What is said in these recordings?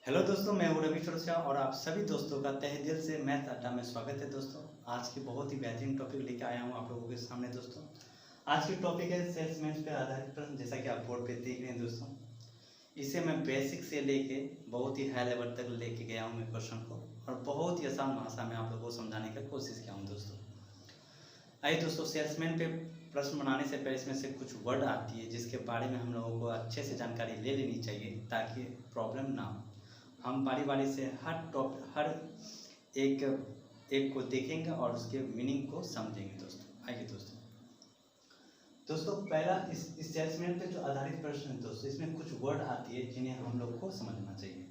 Hello दोस्तों, मैं हूं रवि चौरसिया और आप सभी दोस्तों का तहे दिल से मैथ अड्डा में स्वागत है। दोस्तों आज की बहुत ही बेहतरीन टॉपिक लेके आया हूं आप लोगों के सामने। दोस्तों आज की टॉपिक है सेल्समैन पर आधारित प्रश्न। जैसा कि आप बोर्ड पे देख रहे हैं दोस्तों, इसे मैं बेसिक से लेके बहुत ही हाई लेवल तक लेके गया हूँ मैं क्वेश्चन को, और बहुत ही आसान भाषा में आप लोगों को समझाने की कोशिश किया हूँ। दोस्तों आइए दोस्तों, सेल्समैन पे प्रश्न बनाने से पहले इसमें से कुछ वर्ड आती है जिसके बारे में हम लोगों को अच्छे से जानकारी ले लेनी चाहिए ताकि प्रॉब्लम ना हो। हम बारी बारी से हर एक एक को देखेंगे और उसके मीनिंग को समझेंगे। दोस्तों आइए दोस्तों पहला इस सेल्समैन पे जो आधारित प्रश्न है दोस्तों, इसमें कुछ वर्ड आती है जिन्हें हम लोग को समझना चाहिए।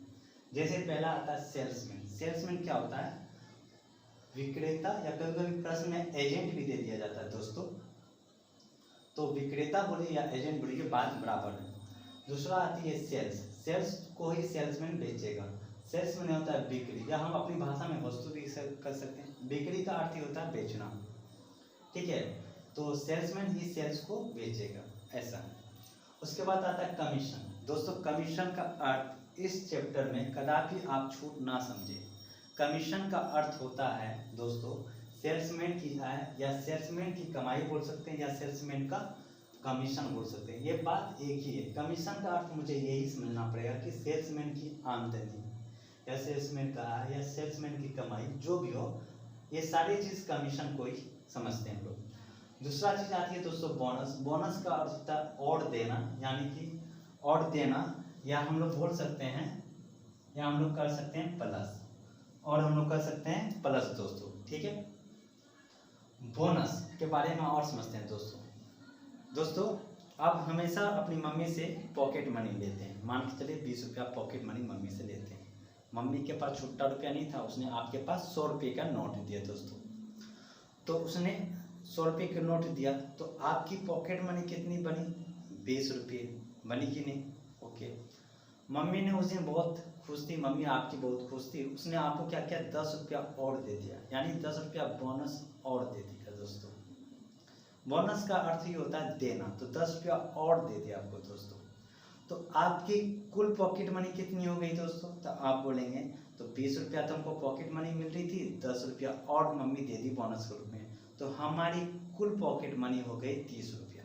जैसे पहला आता है सेल्समैन। सेल्समैन क्या होता है? विक्रेता, या कभी कभी प्रश्न में एजेंट भी दे दिया जाता है दोस्तों, तो विक्रेता बोले या एजेंट बोले, बात बराबर है। दूसरा आती है सेल्स। सेल्स को ही सेल्समैन बेचेगा। सेल्समैन होता है बिक्री, या हम अपनी भाषा में वस्तु भी कर सकते हैं। बिक्री का अर्थ ही होता है बेचना, ठीक है। तो सेल्समैन ही सेल्स को बेचेगा, ऐसा है। उसके बाद आता है कमीशन। दोस्तों कमीशन का अर्थ इस चैप्टर में कदापि आप छूट ना समझे। कमीशन का अर्थ होता है दोस्तों सेल्समैन की आय, या सेल्समैन की कमाई बोल सकते हैं, या सेल्समैन का कमीशन बोल सकते हैं। ये बात एक ही है। कमीशन का अर्थ मुझे यही समझना पड़ेगा कि सेल्समैन की आमदनी, या सेल्समैन का आय, या सेल्समैन की कमाई, जो भी हो, ये सारी चीज़ कमीशन को ही समझते हैं हम लोग। दूसरा चीज़ आती है दोस्तों बोनस। बोनस का अर्थ होता है और देना, यानी कि और देना, या हम लोग बोल सकते हैं, या हम लोग कर सकते हैं प्लस, और हम लोग कर सकते हैं प्लस दोस्तों, ठीक है। बोनस के बारे में और समझते हैं दोस्तों आप हमेशा अपनी मम्मी से पॉकेट मनी लेते हैं। मान के चलिए 20 रुपया पॉकेट मनी मम्मी से लेते हैं। मम्मी के पास छुट्टा रुपया नहीं था, उसने आपके पास 100 रुपये का नोट दिया दोस्तों। तो उसने 100 रुपये का नोट दिया, तो आपकी पॉकेट मनी कितनी बनी? 20 रुपये बनी कि नहीं? ओके। मम्मी ने उस दिन बहुत खुश थी, मम्मी आपकी बहुत खुश थी, उसने आपको क्या किया? 10 रुपया और दे दिया, यानी 10 रुपया बोनस और दे दिया दोस्तों। बोनस का अर्थ ही होता है देना, तो 10 रुपया और दे दिया आपको दोस्तों। तो आपकी कुल पॉकेट मनी कितनी हो गई दोस्तों? तो आप बोलेंगे तो 20 रुपया तो हमको पॉकेट मनी मिल रही थी, 10 रुपया और मम्मी दे दी बोनस के रूप में, तो हमारी कुल पॉकेट मनी हो गई 30 रुपया।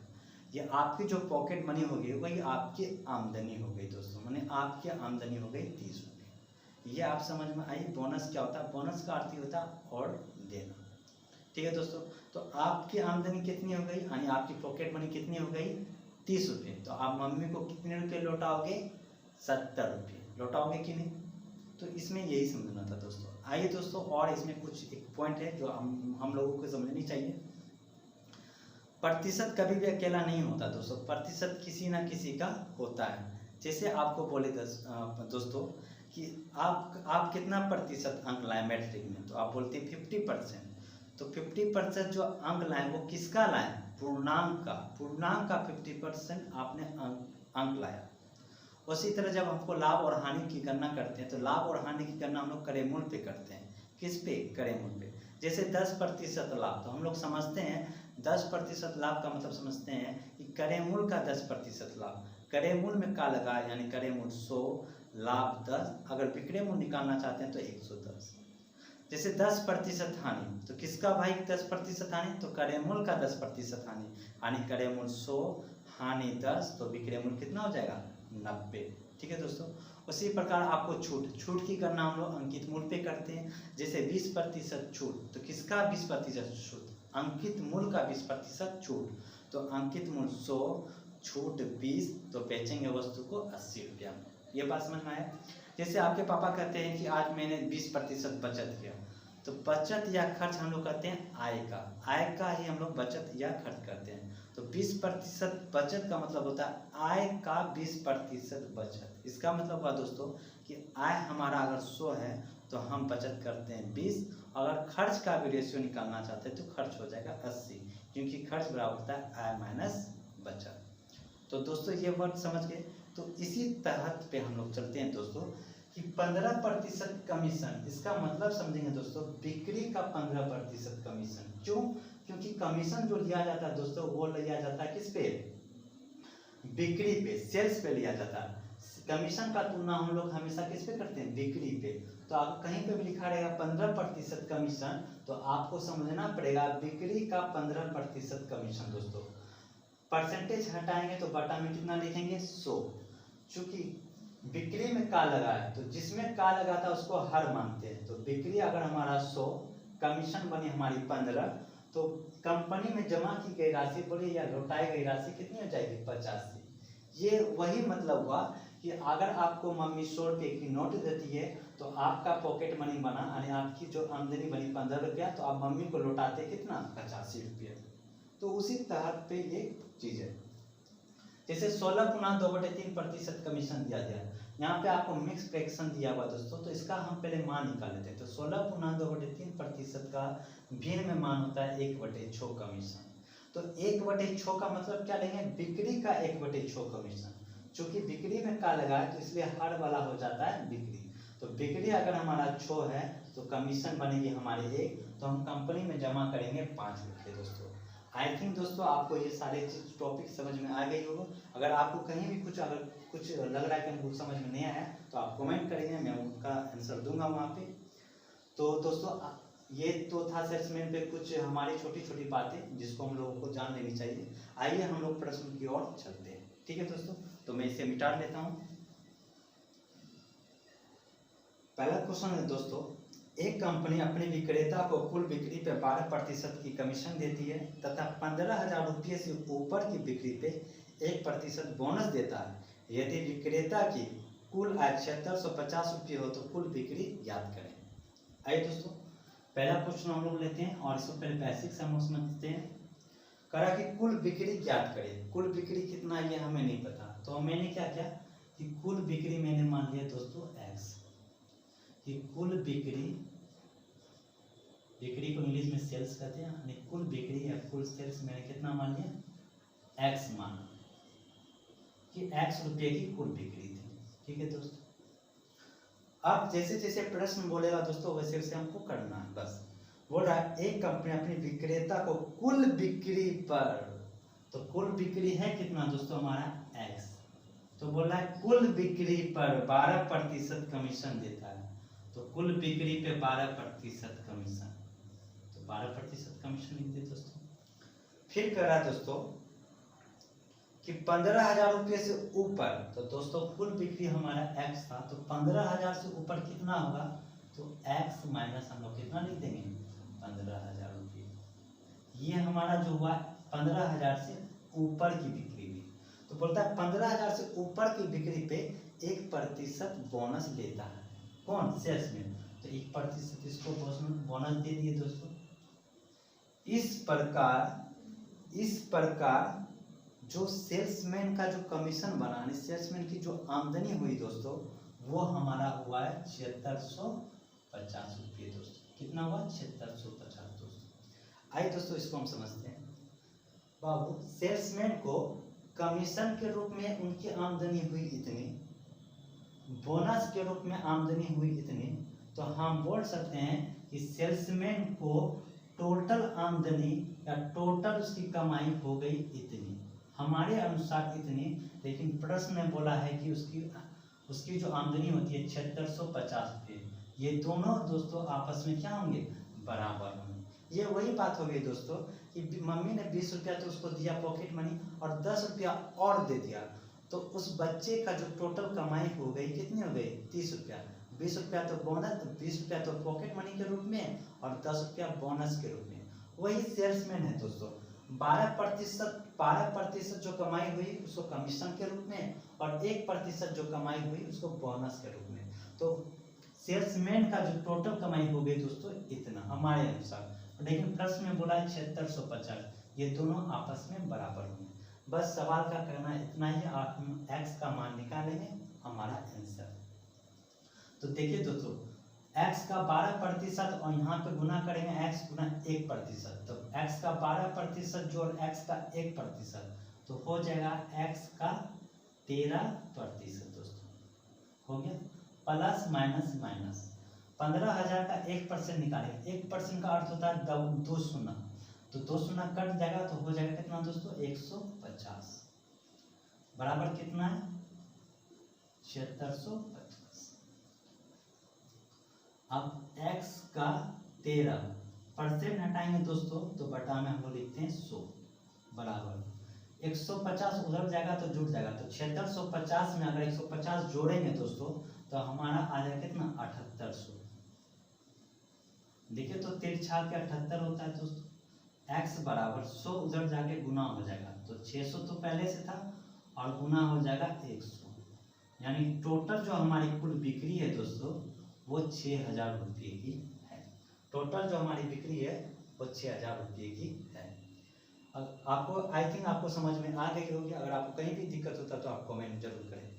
ये आपकी जो पॉकेट मनी हो गई वही आपकी आमदनी हो गई दोस्तों, माने आपकी आमदनी हो गई 30 रुपये। ये आप समझ में आई। बोनस क्या होता है? बोनस का अर्थ ही होता है और देना, ठीक है दोस्तों। तो आपकी आमदनी कितनी हो गई, यानी आपकी पॉकेट मनी कितनी हो गई? 30 रुपये। तो आप मम्मी को कितने रुपये लौटाओगे? 70 रुपये लौटाओगे कि नहीं? तो इसमें यही समझना था दोस्तों। आइए दोस्तों, और इसमें कुछ एक पॉइंट है जो हम लोगों को समझनी चाहिए। प्रतिशत कभी भी अकेला नहीं होता दोस्तों, प्रतिशत किसी ना किसी का होता है। जैसे आपको बोले दोस्तों कि आप कितना प्रतिशत अंक लाए मैट्रिक में, तो आप बोलते हैं 50%। तो 50% जो अंक लाए वो किसका लाए? पूर्णांक का 50% आपने अंक लाया। उसी तरह जब हमको लाभ और हानि की गणना करते हैं, तो लाभ और हानि की गणना हम लोग करेमूल पे करते हैं। किस पे? करेमूल पे। जैसे 10% लाभ, तो हम लोग समझते हैं 10% लाभ का मतलब समझते हैं कि करेमूल का 10% लाभ। करेमूल में का लगा, यानी करेमूल 100, लाभ 10। अगर विक्रयमूल निकालना चाहते हैं तो 110। जैसे 10% हानि, तो किसका भाई 10% हानि? तो करेमूल का 10% हानि, यानी करेमूल 100, हानि 10, तो विक्रयमूल कितना हो जाएगा? 90, ठीक है दोस्तों। उसी प्रकार आपको छूट की गणना हम लोग अंकित मूल्य पे करते हैं। जैसे 20% छूट, तो किसका 20% छूट? अंकित मूल्य का 20% छूट। तो अंकित मूल्य 100, छूट 20, तो बेचेंगे वस्तु को 80 रुपया में। ये बात समझ में आया? जैसे आपके पापा कहते हैं कि आज मैंने 20% बचत किया, तो बचत या खर्च हम लोग कहते हैं आय का ही हम लोग बचत या खर्च करते हैं। तो 20% बचत का मतलब होता है आय का 20% बचत। इसका मतलब हुआ दोस्तों कि आय हमारा अगर 100 है तो हम बचत करते हैं 20। अगर खर्च का भी रेशियो निकालना चाहते हैं तो खर्च हो जाएगा 80, क्योंकि खर्च बराबर होता है आय माइनस बचत। तो दोस्तों ये वर्ड समझ गए। तो इसी तहत पे हम लोग चलते हैं दोस्तों कि 15% कमीशन, इसका मतलब समझेंगे दोस्तों बिक्री का 15% कमीशन। क्यों? क्योंकि कमीशन जो लिया जाता है दोस्तों वो लिया जाता है किस पे? बिक्री पे, सेल्स पे लिया जाता है। कमीशन का तुलना हम लोग हमेशा किस पे करते हैं, बिक्री पे। तो आप कहीं पे भी लिखा रहेगा 15% कमीशन, तो आपको समझना पड़ेगा बिक्री का 15% कमीशन दोस्तों। परसेंटेज हटाएंगे तो बटा में कितना लिखेंगे, 100। चूंकि बिक्री में का लगा है तो जिसमें का लगा था उसको हर मानते हैं। तो बिक्री अगर हमारा 100, कमीशन बनी हमारी 15, तो कंपनी में जमा की गई राशि बोले या लौटाई गई राशि कितनी हो जाएगी, 85। ये वही मतलब हुआ कि अगर आपको मम्मी 100 रुपये की नोट देती है तो आपका पॉकेट मनी बना, यानी आपकी जो आमदनी बनी 15 रुपया, तो आप मम्मी को लौटाते कितना, 85 रुपये। तो उसी तरह पे ये चीज है। जैसे 16 गुना 2/3% कमीशन दिया गया, यहाँ पे आपको मिक्स फ्रैक्शन दिया हुआ दोस्तों, तो इसका हम पहले मान निकाल लेते हैं। तो 16 गुना 2/3% का भिन्न में मान होता है 1/6 कमीशन। तो 1/6 का मतलब क्या लेंगे, बिक्री का 1/6 कमीशन। चूंकि बिक्री में का लगा है तो इसलिए हर वाला हो जाता है बिक्री। तो बिक्री अगर हमारा 6 है तो कमीशन बनेगी हमारे 1, तो हम कंपनी में जमा करेंगे 5 रुपये दोस्तों। आई थिंक दोस्तों आपको ये सारे चीज टॉपिक समझ में आ गई होगा। अगर आपको कहीं भी कुछ लग रहा है कि हमको समझ में नहीं आया तो आप कमेंट करेंगे, मैं उनका आंसर दूंगा वहाँ पे। तो दोस्तों ये तो था सेल्समैन पे कुछ हमारी छोटी छोटी बातें जिसको हम लोगों को जान लेनी चाहिए। आइए हम लोग प्रश्न की ओर चलते हैं। ठीक है दोस्तों, तो मैं इसे मिटा लेता हूँ। पहला क्वेश्चन है दोस्तों, एक कंपनी अपने विक्रेता को कुल बिक्री पे 12% की कमीशन देती है तथा 15,000 रुपये से ऊपर की बिक्री पे 1% बोनस देता है। यदि विक्रेता की कुल आय 7650 रुपये हो तो कुल बिक्री ज्ञात करें। आइए दोस्तों पहला क्वेश्चन हम लोग लेते हैं और इसको पहले बेसिक समझते हैं। करा कि कुल बिक्री ज्ञात करें। कुल बिक्री कितना ये हमें नहीं पता, तो मैंने क्या किया कि कुल बिक्री मैंने मान लिया दोस्तों x, कि कुल बिक्री को इंग्लिश में सेल्स कहते हैं, यानी कुल बिक्री या कुल सेल्स मैंने कितना मान लिया, x माना कि x रुपये की कुल बिक्री थी। ठीक है दोस्तों, अब जैसे जैसे प्रश्न बोलेगा दोस्तों वैसे वैसे हमको करना है। बस बोल रहा है एक कंपनी अपनी विक्रेता को कुल बिक्री पर, तो कुल बिक्री है कितना दोस्तों हमारा x, तो बोल रहा है कुल बिक्री पर 12% कमीशन देता है। तो कुल बिक्री पे 12% कमीशन, तो 12% कमीशन लिख दे दोस्तों। फिर कह रहा है दोस्तों कि 15,000 रुपये से ऊपर, तो दोस्तों कुल बिक्री हमारा x था, तो 15,000 से ऊपर कितना होगा, तो x माइनस हम लोग कितना लिख देंगे, 15,000 रुपये। ये हमारा जो हुआ 15,000 से ऊपर की बिक्री भी, तो बोलता है 15,000 से ऊपर की बिक्री पे 1% बोनस लेता है। कौन, सेल्समैन। तो 1% इसको बोनस दे दिए दोस्तों। इस प्रकार जो सेल्समैन का जो कमीशन बना, सेल्समैन की जो आमदनी हुई दोस्तों, वो हमारा हुआ है 7650 रुपये दोस्तों। कितना हुआ, 7650 दोस्तों। आइए दोस्तों इसको हम समझते हैं। बाबू सेल्समैन को कमीशन के रूप में उनकी आमदनी हुई इतनी, बोनस के रूप में आमदनी हुई इतनी, तो हम बोल सकते हैं कि सेल्समैन को टोटल आमदनी या टोटल उसकी कमाई हो गई इतनी, हमारे अनुसार इतनी। लेकिन प्रश्न में बोला है कि उसकी जो आमदनी होती है 7650 रुपये, ये दोनों दोस्तों आपस में क्या होंगे, बराबर होंगे। ये वही बात हो गई दोस्तों कि मम्मी ने 20 रुपया तो उसको दिया पॉकेट मनी और 10 रुपया और दे दिया, तो उस बच्चे का जो टोटल कमाई हो गई कितनी हो गई, 30 रुपया। 20 रुपया तो बोनस, 20 रुपया तो पॉकेट मनी के रूप में और 10 रुपया बोनस के रूप में। वही सेल्समैन है दोस्तों। 12% जो कमाई हुई उसको कमीशन के रूप में और 1% जो कमाई हुई उसको बोनस के रूप में। तो सेल्समैन का जो टोटल कमाई हो गई दोस्तों इतना हमारे अनुसार, लेकिन प्रश्न में बोला है 7650, ये दोनों आपस में बराबर होंगे। बस सवाल का करना इतना ही, हम x का मान निकालेंगे, हमारा आंसर। तो देखिए दोस्तों x का 12% और यहाँ पे गुना करेंगे x गुना 1%, तो x का 12% जोड़ x का 1%, तो हो जाएगा x का 13% दोस्तों। हो गया, प्लस माइनस माइनस 15,000 का 1% निकालेंगे। 1% का अर्थ होता है 2 शून्य, तो 2 शून्य कट जाएगा तो हो जाएगा कितना दोस्तों, 150 बराबर कितना है 7650। अब x का 13% हटाएंगे दोस्तों तो बटा में हम लोग लिखते हैं 100 बराबर 150 उधर जाएगा तो जुड़ जाएगा, तो 7650 में अगर 150 जोड़ेंगे दोस्तों तो हमारा आ जाएगा कितना 7800। देखिए तो 3 छाक के 78 होता है दोस्तों। x बराबर 100 उधर जाके गुना हो जाएगा तो 600 तो पहले से था और गुना हो जाएगा 100, यानी टोटल जो हमारी कुल बिक्री है दोस्तों वो 6000 रुपये की है। टोटल जो हमारी बिक्री है वो 6000 रुपये की है। आपको आई थिंक आपको समझ में आ गई होगी। अगर आपको कहीं भी दिक्कत होता तो आप कमेंट जरूर करें।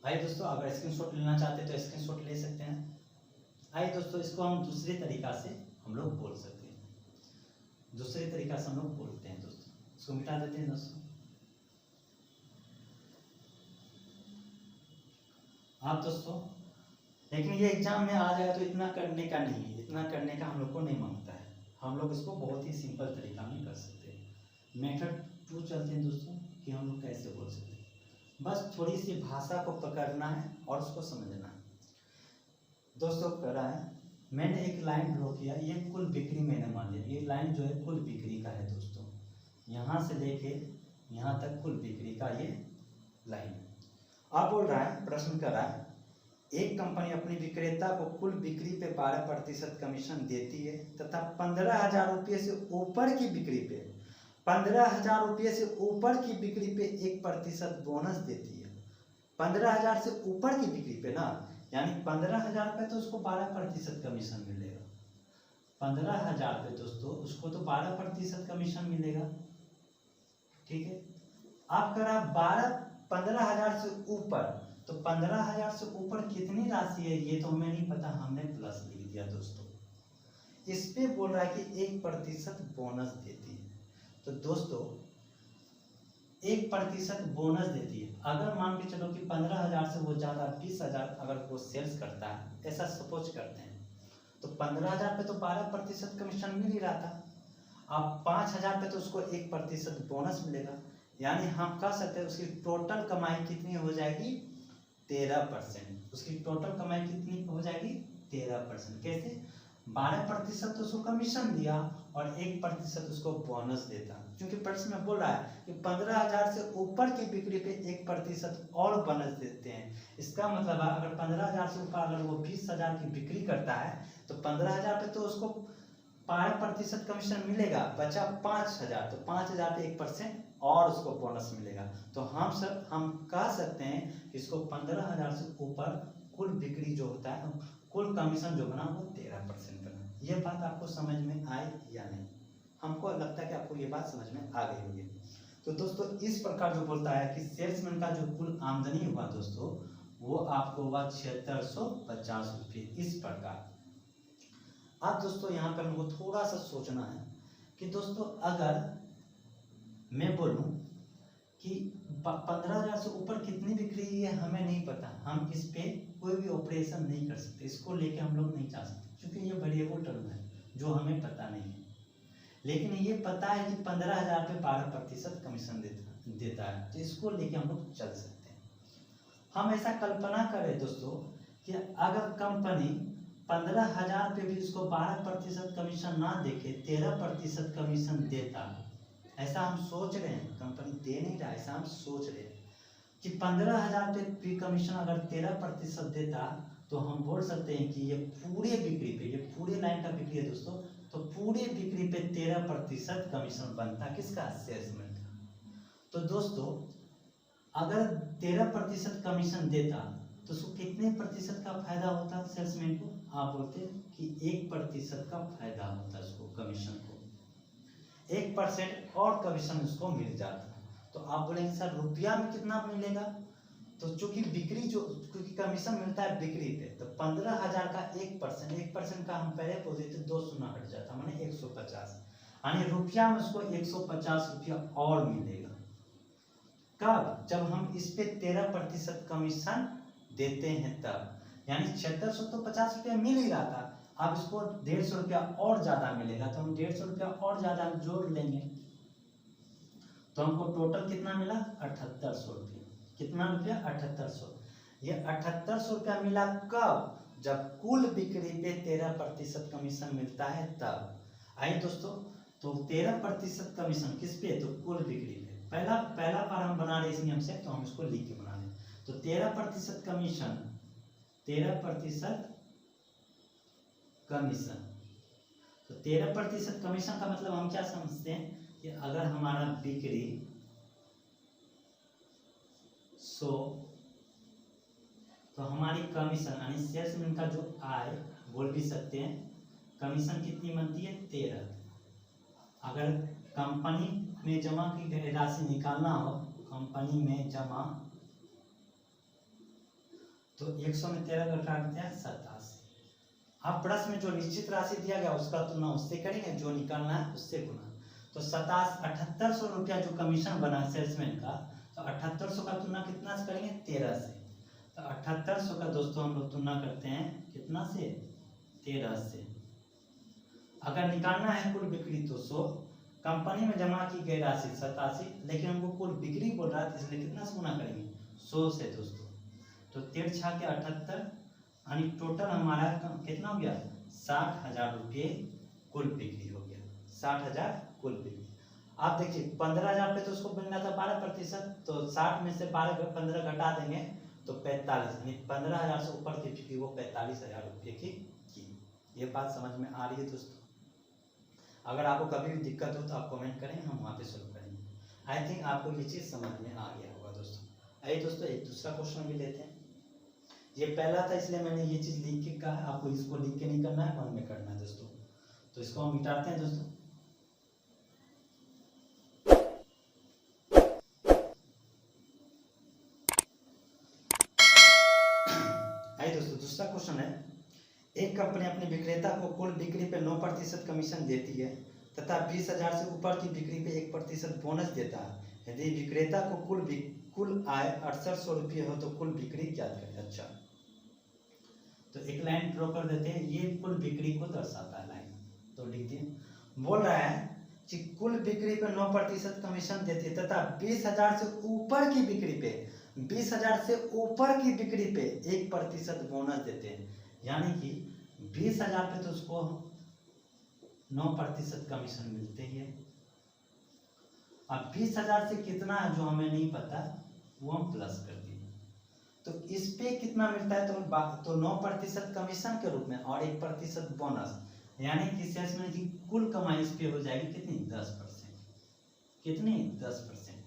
आइए दोस्तों, अगर स्क्रीनशॉट लेना चाहते हैं तो स्क्रीनशॉट ले सकते हैं। आइए दोस्तों, इसको हम दूसरे तरीका से हम लोग बोल सकते हैं। दूसरे तरीका से हम लोग बोलते हैं दोस्तों, इसको मिटा देते हैं दोस्तों। आप दोस्तों लेकिन ये एग्जाम में आ जाएगा तो इतना करने का नहीं है, इतना करने का हम लोग को नहीं मांगता है। हम लोग इसको बहुत ही सिंपल तरीका में कर सकते हैं। मेथड 2 चलते हैं दोस्तों कि हम लोग कैसे बोल सकते हैं। बस थोड़ी सी भाषा को पकड़ना है और उसको समझना है। दोस्तों कह रहा है मैंने एक लाइन ड्रॉ किया, ये कुल बिक्री मैंने मान लिया, ये लाइन जो है कुल बिक्री का है दोस्तों, यहाँ से लेके यहाँ तक कुल बिक्री का ये लाइन। अब बोल रहा है, प्रश्न कर रहा है एक कंपनी अपनी विक्रेता को कुल बिक्री पे 12% कमीशन देती है तथा 15,000 रुपये से ऊपर की बिक्री पे 15,000 रुपये से ऊपर की बिक्री पे 1% बोनस देती है। 15,000 से ऊपर की बिक्री पे ना, यानी 15,000 पे तो उसको 12% कमीशन मिलेगा। 15,000 पे दोस्तों उसको तो 12% कमीशन मिलेगा, ठीक है। आप करा 15,000 से ऊपर, तो 15,000 से ऊपर कितनी राशि है ये तो हमें नहीं पता, हमने प्लस लिख दिया दोस्तों। इस पे बोल रहा है कि 1% बोनस देती है, तो दोस्तों 1% बोनस देती है। अगर मान के चलो कि 15,000 से वो ज़्यादा 20,000 अगर वो सेल्स करता है, ऐसा सपोज करते हैं, तो 15,000 पे तो 12% कमीशन मिल ही रहा था। अब 5,000 पे तो उसको 1% बोनस मिलेगा, यानी हम कह सकते हैं उसकी टोटल कमाई कितनी हो जाएगी 13%। उसकी टोटल कमाई कितनी हो जाएगी 13%। कैसे? 12% तो उसको कमीशन दिया और 1% उसको बोनस देता, क्योंकि प्रश्न में बोल रहा है कि 15,000 से ऊपर की बिक्री पे 1% और बोनस देते हैं। इसका मतलब है अगर 15,000 से ऊपर अगर वो 20,000 की बिक्री करता है तो 15,000 पे तो उसको 12% कमीशन मिलेगा, बचा 5,000, तो 5,000 पे 1% और उसको बोनस मिलेगा। तो हम कह सकते हैं कि इसको 15,000 से ऊपर कुल बिक्री जो होता है, कुल कमीशन जो बना वो 13% बना। ये बात आपको समझ में आई या नहीं? हमको लगता है कि आपको ये बात समझ में आ गई होगी। तो दोस्तों इस प्रकार जो बोलता है कि सेल्समैन का जो कुल आमदनी हुआ दोस्तों वो आपको हुआ 7650 रुपये, इस प्रकार। अब दोस्तों यहाँ पर हमको थोड़ा सा सोचना है कि दोस्तों अगर मैं बोलूं कि 15,000 से ऊपर कितनी बिक्री है हमें नहीं पता, हम इस पे कोई भी ऑपरेशन नहीं कर सकते, इसको लेके हम लोग नहीं जा सकते, क्योंकि ये वेरिएबल टर्म है जो हमें पता नहीं है। लेकिन ये पता है कि 15,000 पे 12% कमीशन देता है, तो इसको लेके हम लोग चल सकते हैं। हम ऐसा कल्पना करें दोस्तों कि अगर कंपनी 15,000 पे भी उसको 12% कमीशन ना देके 13% कमीशन देता, ऐसा हम सोच रहे हैं, कंपनी दे नहीं रहा, ऐसा हम सोच रहे हैं कि 15,000 पे भी कमीशन अगर 13% देता तो हम बोल सकते हैं कि ये पूरे बिक्री पे, ये पूरे लाइन का बिक्री है दोस्तों, तो पूरे बिक्री पे 13% कमीशन बनता, किसका? सेल्समैन का। तो दोस्तों अगर 13% कमीशन देता तो उसको कितने प्रतिशत का फायदा होता सेल्समैन को? आप बोलते कि 1% का फायदा होता उसको, कमीशन को 1% और कमीशन उसको मिल जाता। तो आप बोलेंगे सर रुपया में कितना मिलेगा? तो चूंकि बिक्री जो, क्योंकि कमीशन मिलता है बिक्री पे, तो 15,000 का 1% का हम पहले बोल देते 2 शून्य हट जाता, माने 150, यानी रुपया में उसको 150 रुपया और मिलेगा। कब? जब हम इस पे 13% कमीशन देते हैं तब, यानी 7650 रुपया मिल ही रहा था, अब इसको 150 रुपया और ज्यादा मिलेगा, तो हम 150 रुपया और ज्यादा जोड़ लेंगे, तो हमको टोटल कितना मिला 7800 रुपया। कितना रुपया 7800। ये 7800 रुपया मिला कब? जब कुल बिक्री पे 13% कमीशन मिलता है तब। आइए दोस्तों, तो 13% कमीशन किस पे? तो कुल बिक्री पे। पहला बार हम बना रहे इस नियम से, तो हम इसको लिख के बना रहे। तो 13% कमीशन, 13% कमीशन। तो 13% कमीशन का मतलब हम क्या समझते हैं कि अगर हमारा बिक्री 100, तो हमारी कमीशन यानी सेल्समैन का जो आय बोल भी सकते हैं, कमीशन कितनी बनती है? 13। अगर कंपनी में जमा की गई राशि निकालना हो, कंपनी में जमा, तो 100 में 13 का काट दिया 87। अब प्लस में जो निश्चित राशि दिया गया उसका तुलना उससे करेंगे, जो निकालना है उससे गुना। तो 7800 रुपया जो कमीशन बना सेल्समैन का, तो 7800 का तुलना कितना से करेंगे? 13 से। तो 7800 का दोस्तों हम लोग तुलना करते हैं कितना से? 13 से। अगर निकालना है कुल बिक्री तो 100, कंपनी में जमा की गई राशि 87, लेकिन हमको कुल बिक्री बोल रहा है, इसलिए कितना से गुना करेंगे? 100 से दोस्तों। तो 13 छा के 78, यानी टोटल हमारा कितना हो गया? 60,000 रुपये कुल बिक्री हो गया। 60,000 कुल बिक्री। आप देखिए 15,000 पे तो उसको मिलना था 12%, तो 60 में से 15 घटा देंगे तो 45, यानी 15,000 से ऊपर की बिक्री वो 45,000 रुपये की। ये बात समझ में आ रही है दोस्तों? अगर आपको कभी भी दिक्कत हो तो आप कमेंट करें, हम वहाँ पे सोल्व करेंगे। आई थिंक आपको ये चीज़ समझ में आ गया होगा दोस्तों। आइए दोस्तों एक दूसरा क्वेश्चन भी लेते हैं। ये पहला था इसलिए मैंने ये चीज़ लिख के कहा, आपको इसको लिख के नहीं करना है, मन में करना है दोस्तों। तो इसको हम मिटाते हैं दोस्तों। आइए दोस्तों दूसरा क्वेश्चन है, एक कंपनी अपने विक्रेता को कुल बिक्री पे 9% कमीशन देती है तथा 20,000 से ऊपर की बिक्री पे 1% बोनस देता है। यदि विक्रेता को कुल आय 6800 रुपये हो तो कुल बिक्री क्या करें? अच्छा, तो एक लाइन ड्रॉ कर देते हैं, ये कुल बिक्री को दर्शाता है लाइन, तो लिख दिए। बोल रहा है कि कुल बिक्री पे 9% कमीशन देती है तथा 20,000 से ऊपर की बिक्री पे, 20,000 से ऊपर की बिक्री पे 1% बोनस देते हैं। यानी कि 20,000 पे तो उसको 9% कमीशन मिलते ही है। अब 20,000 से कितना है जो हमें नहीं पता, वो हम प्लस कर दिए। तो इस पे कितना मिलता है? तो 9% कमीशन के रूप में और 1% बोनस, यानी कि सेल्समैन की कुल कमाई इस पे हो जाएगी कितनी? 10%। कितनी? 10%।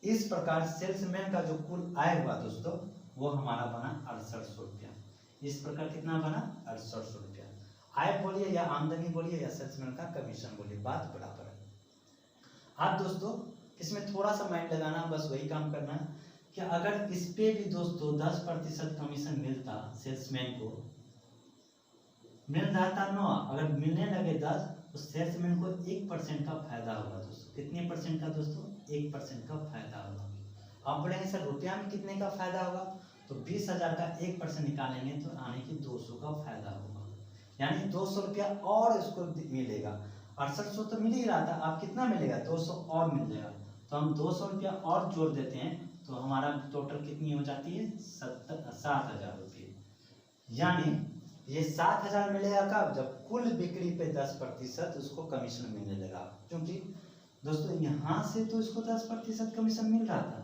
इस प्रकार सेल्समैन का जो कुल आय हुआ दोस्तों, वो हमारा बना 6800 रुपया। इस प्रकार कितना बना? 6800 रुपया। आय बोलिए या आमदनी बोलिए या सेल्समैन का कमीशन बोलिए, बात बराबर है। आप दोस्तों इसमें थोड़ा सा माइंड लगाना, बस वही काम करना है कि अगर इस पे भी दोस्तों 10% कमीशन मिलता, सेल्समैन को मिल रहा था 9, अगर मिलने लगे 10, तो सेल्समैन को 1% का फायदा होगा दोस्तों। कितने परसेंट का दोस्तों? 1% का फायदा होगा। आप बोलेंगे सर रुपया में कितने का फायदा होगा? तो 20,000 का 1% निकालेंगे तो आने की 200 का फायदा होगा, यानी 200 रुपया और इसको मिलेगा। 6800 तो मिल ही रहा था, अब कितना मिलेगा? 200 और मिल जाएगा। तो हम 200 रुपया और जोड़ देते हैं, तो हमारा टोटल कितनी हो जाती है? 7,000 रुपये। यानी ये 7,000 मिलेगा कब? जब कुल बिक्री पे 10% उसको कमीशन मिलने लगा। क्योंकि दोस्तों यहाँ से तो इसको 10% कमीशन मिल रहा था,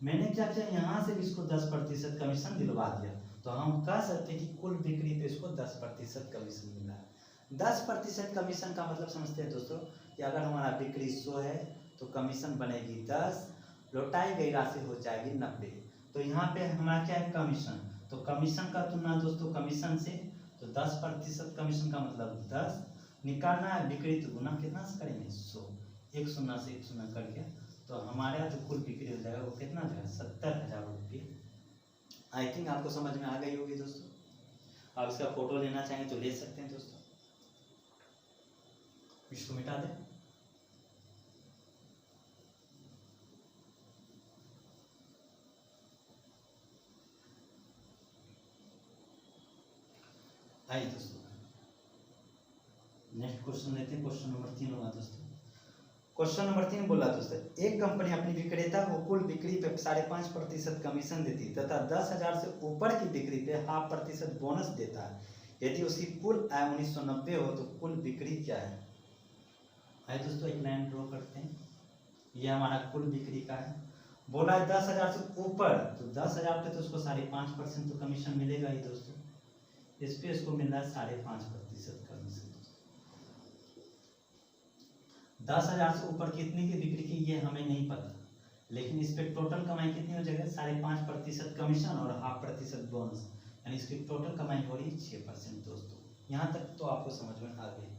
मैंने क्या किया, यहाँ से भी इसको 10% कमीशन दिलवा दिया। तो हम कह सकते हैं कि कुल बिक्री पे इसको 10% कमीशन मिल रहा है। 10% कमीशन का मतलब समझते हैं दोस्तों कि अगर हमारा बिक्री 100 है तो कमीशन बनेगी 10, लौटाई गई राशि हो जाएगी 90। तो यहाँ पे हमारा क्या है? कमीशन। तो कमीशन का तुलना दोस्तों कमीशन से, तो 10% कमीशन का मतलब 10, निकालना है बिक्री तो गुना कितना से करेंगे? 100। 1 शून्य से 1 शून्य करके, तो हमारे जो कुल बिक्री हो जाएगा वो कितना जो है? 70,000 रुपये। आई थिंक आपको समझ में आ गई होगी दोस्तों। आप इसका फोटो लेना चाहेंगे तो ले सकते हैं दोस्तों। इसको मिटा दें। आइए दोस्तों नेक्स्ट क्वेश्चन लेते हैं। क्वेश्चन नंबर 3 होगा दोस्तों। क्वेश्चन नंबर 3 बोला दोस्तों, एक कंपनी अपनी विक्रेता को कुल बिक्री पे 5.5% कमीशन देती तथा 10,000 से ऊपर की बिक्री पे 0.5% बोनस देता है। यदि उसकी कुल आय 1990 हो तो कुल बिक्री क्या है? आइए दोस्तों एक लाइन ड्रॉ करते हैं। ये हमारा कुल बिक्री का है। बोला है 10,000 से ऊपर, तो 10,000 पे तो उसको 5.5% तो कमीशन मिलेगा ही दोस्तों। इस पे इसको मिल रहा है 5.5% कमीशन। 10,000 से ऊपर कितने की बिक्री की ये हमें नहीं पता, लेकिन इस पे टोटल कमाई कितनी हो जाएगी? 5.5% कमीशन और 0.5% बोनस, यानी इसकी टोटल कमाई हो रही है 6% दोस्तों। यहाँ तक तो आपको समझ में आ गई।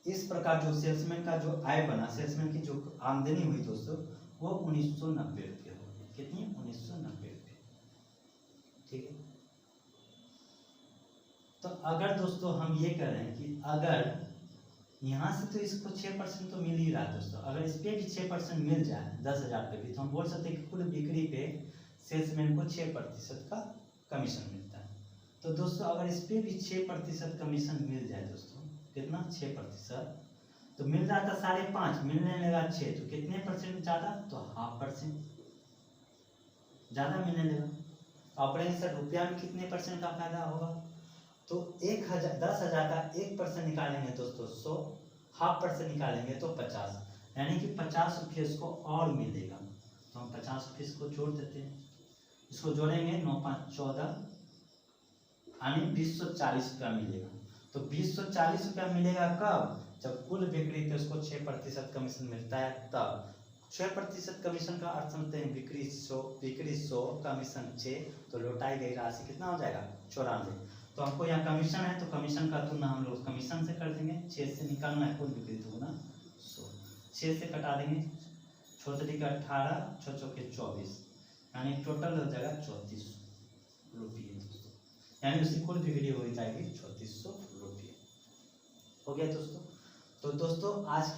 इस प्रकार जो सेल्समैन का जो आय बना, सेल्समैन की जो आमदनी हुई दोस्तों, वो 1990 रुपये हो गई। कितनी? 1990 रुपये। ठीक है। तो अगर दोस्तों हम ये कर रहे हैं कि अगर यहाँ से तो इसको 6% तो मिल ही रहा है दोस्तों, अगर इस पे भी 6% मिल जाए 10,000 पे भी, तो हम बोल सकते हैं कि कुल बिक्री पे सेल्समैन को 6% का कमीशन मिलता है। तो दोस्तों अगर इस पे भी 6% कमीशन मिल जाए दोस्तों, कितना? 6%, तो मिल रहा था 5.5, मिलने लगा 6, तो कितने परसेंट ज़्यादा? तो 0.5% ज़्यादा मिलने लगा। ऑपरेशन सर रुपया में कितने परसेंट का फायदा होगा? तो 10,000 का 1% निकालेंगे दोस्तों 100, 0.5% निकालेंगे तो 50, यानी कि 50 रुपये इसको और मिलेगा। तो हम 50 रुपये इसको जोड़ देते हैं। इसको जोड़ेंगे 9 5 14, यानी 240 रुपया मिलेगा। तो 240 रुपया मिलेगा कब? जब कुल बिक्री पे उसको 6% कमीशन मिलता है तब। 6% कमीशन का अर्थ समझते हैं, बिक्री 100 कमीशन 6, तो लौटाई गई राशि कितना हो जाएगा? 94। तो हमको यहाँ कमीशन है, तो कमीशन का तुलना हम लोग कमीशन से कर देंगे। 6 से निकालना है कुल बिक्री, तो गुना 100, 6 से कटा देंगे, 6 का 18, 6 चौके 24, यानी टोटल हो जाएगा 3400 रुपये दोस्तों, यानी उसकी कुल बिक्री हो जाएगी 3400 रुपये। हो गया दोस्तों। तो दोस्तों आज के